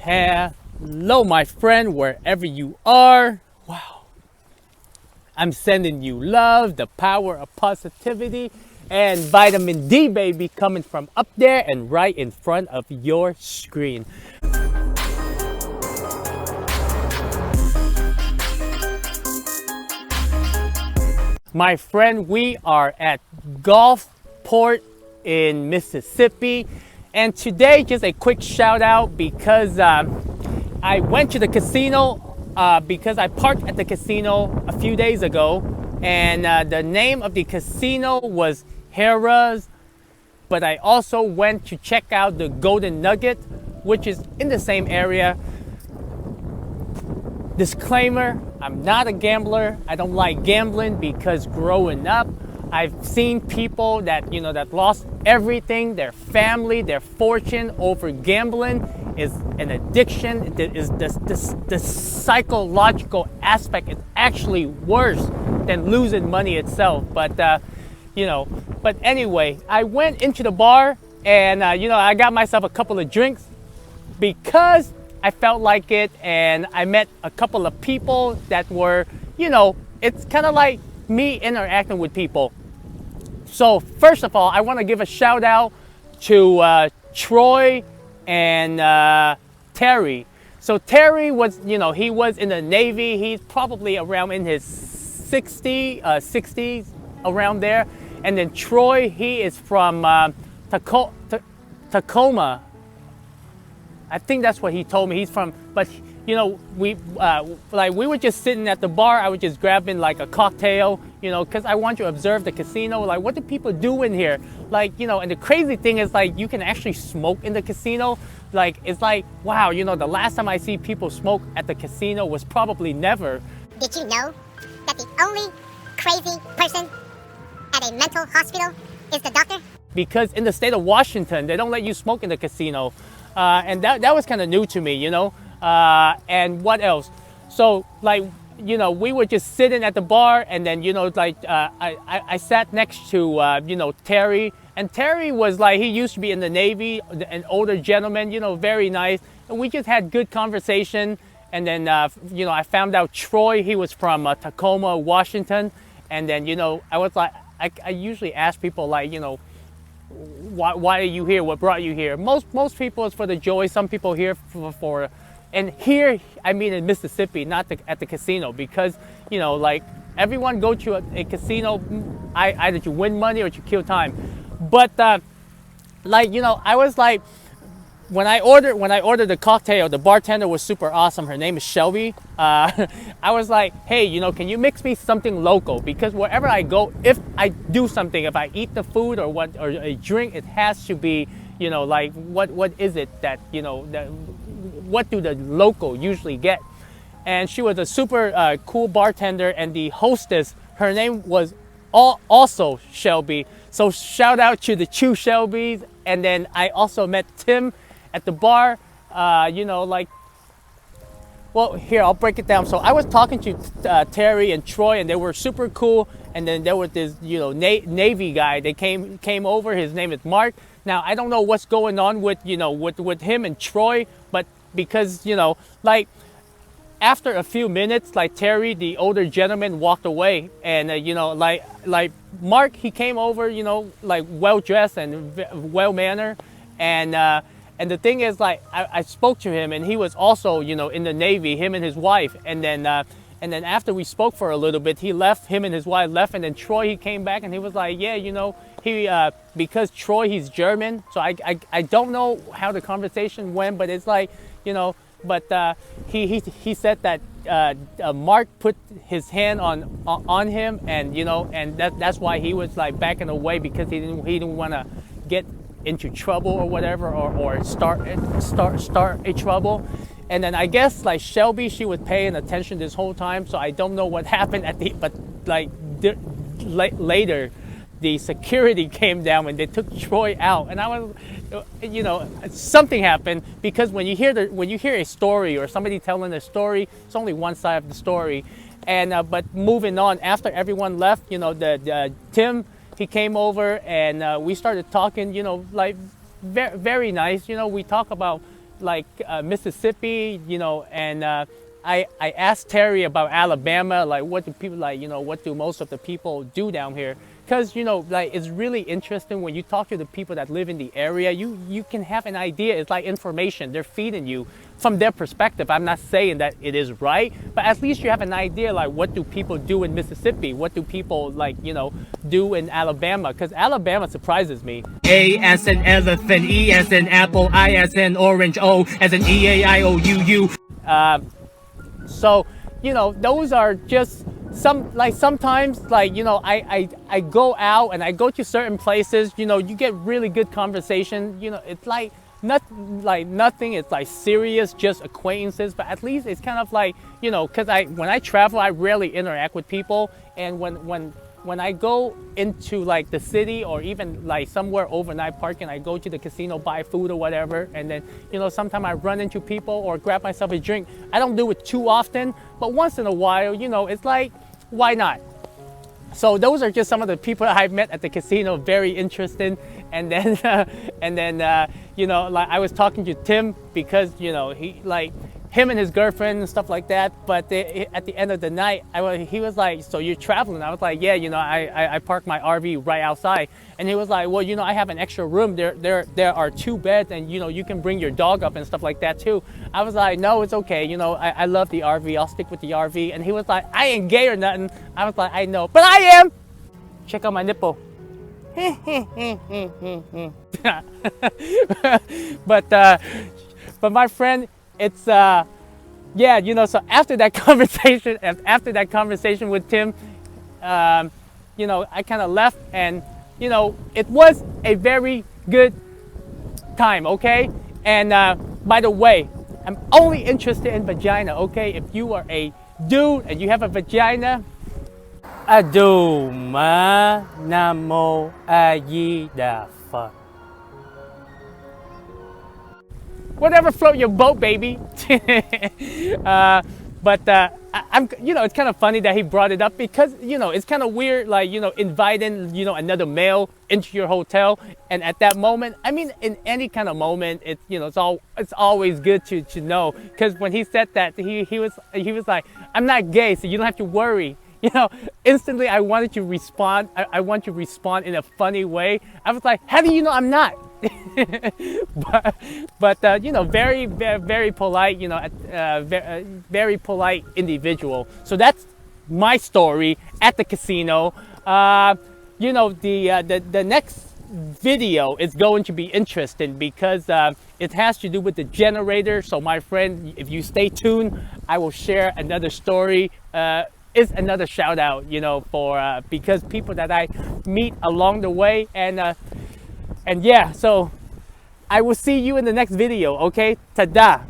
Hello, my friend, wherever you are. Wow. I'm sending you love, the power of positivity, and vitamin D, baby, coming from up there and right in front of your screen. My friend, we are at Gulfport in Mississippi. And today, just a quick shout out because I went to the casino because I parked at the casino a few days ago. And the name of the casino was Harrah's. But I also went to check out the Golden Nugget, which is in the same area. Disclaimer, I'm not a gambler. I don't like gambling because growing up, I've seen people that, that lost everything, their family, their fortune over gambling. Is an addiction. Is the psychological aspect is actually worse than losing money itself. But, but anyway, I went into the bar and, I got myself a couple of drinks because I felt like it, and I met a couple of people that were, it's kind of like me interacting with people. So first of all, I want to give a shout out to Troy and Terry. So Terry was, he was in the Navy. He's probably around in his 60s, around there. And then Troy, he is from Tacoma. I think that's what he told me. He's from, but we were just sitting at the bar. I was just grabbing like a cocktail, because I want to observe the casino. Like, what do people do in here? Like, and the crazy thing is, like, you can actually smoke in the casino. Like, it's like, wow, the last time I see people smoke at the casino was probably never. Did you know that the only crazy person at a mental hospital is the doctor? Because in the state of Washington, they don't let you smoke in the casino. And that was kind of new to me, and what else? So, like, we were just sitting at the bar, and then, I sat next to, Terry. And Terry was like, he used to be in the Navy, an older gentleman, very nice. And we just had good conversation. And then, I found out Troy, he was from Tacoma, Washington. And then, I was like, I usually ask people, like, why are you here? What brought you here? Most people it's for the joy. Some people here for and here, I mean in Mississippi, not at the casino, because, like, everyone go to a casino, either to win money or to kill time. But, like, I was like, when I ordered the cocktail, the bartender was super awesome. Her name is Shelby. I was like, hey, can you mix me something local? Because wherever I go, if I do something, if I eat the food or a drink, it has to be, like, what is it that, what do the local usually get? And she was a super cool bartender, and the hostess, her name was also Shelby. So shout out to the two Shelbys. And then I also met Tim at the bar, well, here, I'll break it down. So I was talking to Terry and Troy, and they were super cool. And then there was this, Navy guy. They came over. His name is Mark. Now, I don't know what's going on with, with him and Troy, but because, like, after a few minutes, like, Terry, the older gentleman, walked away. And, like Mark, he came over, like, well-dressed and well-mannered. And the thing is, like, I spoke to him, and he was also, in the Navy, him and his wife. And then after we spoke for a little bit, he left, him and his wife left. And then Troy, he came back, and he was like, yeah, he, because Troy, he's German. So I don't know how the conversation went, but it's like, but he said that Mark put his hand on him, and, and that's why he was, like, backing away, because he didn't want to get into trouble or whatever, or start a trouble. And then I guess, like, Shelby, she was paying attention this whole time, so I don't know what happened but like later the security came down and they took Troy out, and I was, something happened, because when you hear a story or somebody telling a story, it's only one side of the story. And but moving on, after everyone left, the Tim, he came over, and we started talking, like, very nice. We talk about, like Mississippi, you know, and I asked Terry about Alabama, like what do people like, you know, what do most of the people do down here? Because, you know, like it's really interesting when you talk to the people that live in the area, you can have an idea. It's like information they're feeding you from their perspective. I'm not saying that it is right, but at least you have an idea, like what do people do in Mississippi? What do people, like, you know, do in Alabama? Because Alabama surprises me. A as in elephant, E as in apple, I as in orange, O as in EAIOUU. So, you know, those are just some, like sometimes, like, you know, I go out and I go to certain places, you know, you get really good conversation, you know, it's like nothing, it's like serious, just acquaintances, but at least it's kind of like, you know, because when I travel, I rarely interact with people, and when I go into like the city or even like somewhere overnight parking, I go to the casino, buy food or whatever, and then, you know, sometimes I run into people or grab myself a drink. I don't do it too often, but once in a while, you know, it's like, why not? So those are just some of the people I've met at the casino, very interesting. And then, you know, like I was talking to Tim because, you know, him and his girlfriend and stuff like that. But at the end of the night, he was like, so you're traveling? I was like, yeah, you know, I parked my RV right outside. And he was like, well, you know, I have an extra room. There are 2 beds, and, you know, you can bring your dog up and stuff like that too. I was like, no, it's okay. You know, I love the RV. I'll stick with the RV. And he was like, I ain't gay or nothing. I was like, I know, but I am. Check out my nipple. But my friend, it's yeah, you know, so after that conversation with Tim, you know, I kind of left, and, you know, it was a very good time, okay? And by the way, I'm only interested in vagina, okay? If you are a dude and you have a vagina, Aduma Namo Ayida Fuck. Whatever float your boat, baby. But I'm, you know, it's kind of funny that he brought it up because, you know, it's kind of weird, like, you know, inviting, you know, another male into your hotel, and at that moment, I mean, in any kind of moment, it's, you know, it's always good to know, because when he said that, he was like, I'm not gay, so you don't have to worry. You know, instantly I wanted to respond. I want to respond in a funny way. I was like, how do you know I'm not? but you know, very polite, you know, very polite individual. So that's my story at the casino. You know, the next video is going to be interesting because it has to do with the generator. So my friend, if you stay tuned, I will share another story. Is another shout out, you know, for because people that I meet along the way, and yeah, so I will see you in the next video, okay? Ta-da!